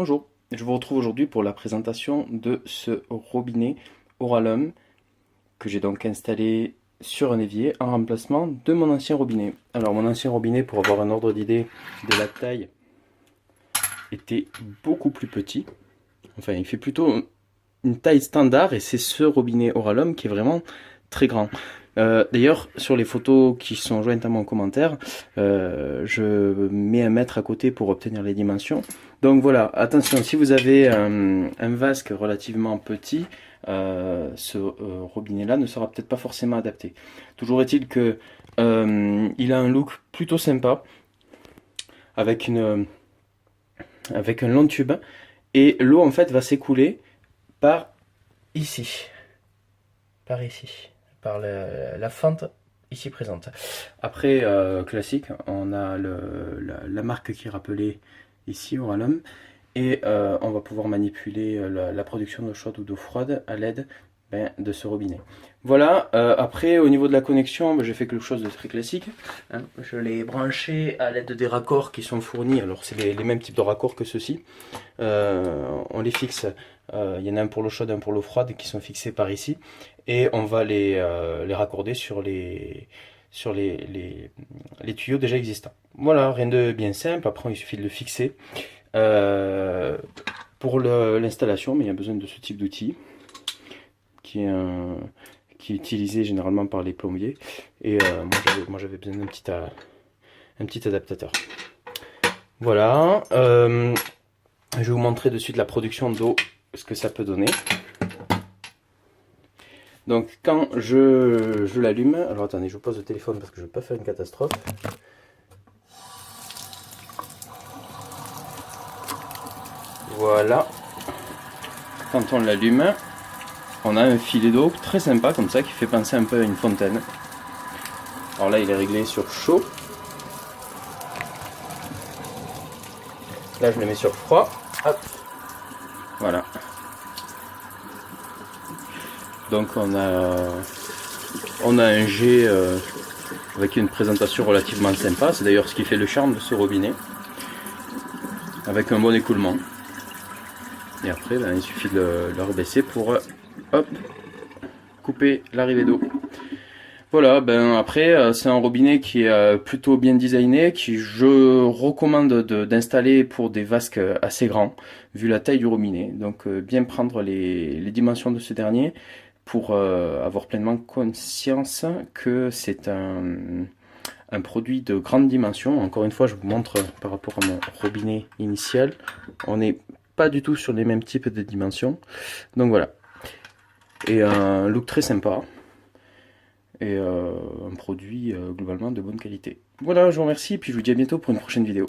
Bonjour, je vous retrouve aujourd'hui pour la présentation de ce robinet Oralum que j'ai donc installé sur un évier en remplacement de mon ancien robinet. Alors mon ancien robinet, pour avoir un ordre d'idée de la taille, était beaucoup plus petit. Enfin, il fait plutôt une taille standard et c'est ce robinet Oralum qui est vraiment très grand. D'ailleurs, sur les photos qui sont jointes à mon commentaire, je mets un mètre à côté pour obtenir les dimensions. Donc voilà, attention, si vous avez un vasque relativement petit, ce robinet-là ne sera peut-être pas forcément adapté. Toujours est-il que il a un look plutôt sympa, avec avec un long tube, et l'eau en fait va s'écouler par ici, par ici, par la fente ici présente. Après, classique, on a la marque qui est rappelée ici, Oralum, et on va pouvoir manipuler la production d'eau chaude ou d'eau froide à l'aide de ce robinet. Voilà, après au niveau de la connexion, j'ai fait quelque chose de très classique. Hein. Je l'ai branché à l'aide des raccords qui sont fournis, alors c'est les mêmes types de raccords que ceux-ci. On les fixe, il y en a un pour l'eau chaude, un pour l'eau froide qui sont fixés par ici. Et on va les raccorder sur les tuyaux déjà existants. Voilà, rien de bien simple, après il suffit de le fixer. Pour l'installation, mais il y a besoin de ce type d'outil qui est utilisé généralement par les plombiers. Et moi j'avais besoin d'un petit adaptateur. Voilà, je vais vous montrer de suite la production d'eau, ce que ça peut donner. Donc quand je l'allume, alors attendez, je vous pose le téléphone parce que je ne veux pas faire une catastrophe. Voilà, quand on l'allume, on a un filet d'eau très sympa comme ça qui fait penser un peu à une fontaine. Alors là il est réglé sur chaud. Là je le mets sur froid. Hop. Voilà. Donc on a un jet avec une présentation relativement sympa. C'est d'ailleurs ce qui fait le charme de ce robinet. Avec un bon écoulement. Et après il suffit de le rebaisser pour hop, couper l'arrivée d'eau. Voilà, après c'est un robinet qui est plutôt bien designé, qui je recommande d'installer pour des vasques assez grands, vu la taille du robinet. Donc bien prendre les dimensions de ce dernier pour avoir pleinement conscience que c'est un produit de grande dimension. Encore une fois, je vous montre par rapport à mon robinet initial, on n'est pas du tout sur les mêmes types de dimensions. Donc voilà, et un look très sympa. Et un produit globalement de bonne qualité. Voilà, je vous remercie et puis je vous dis à bientôt pour une prochaine vidéo.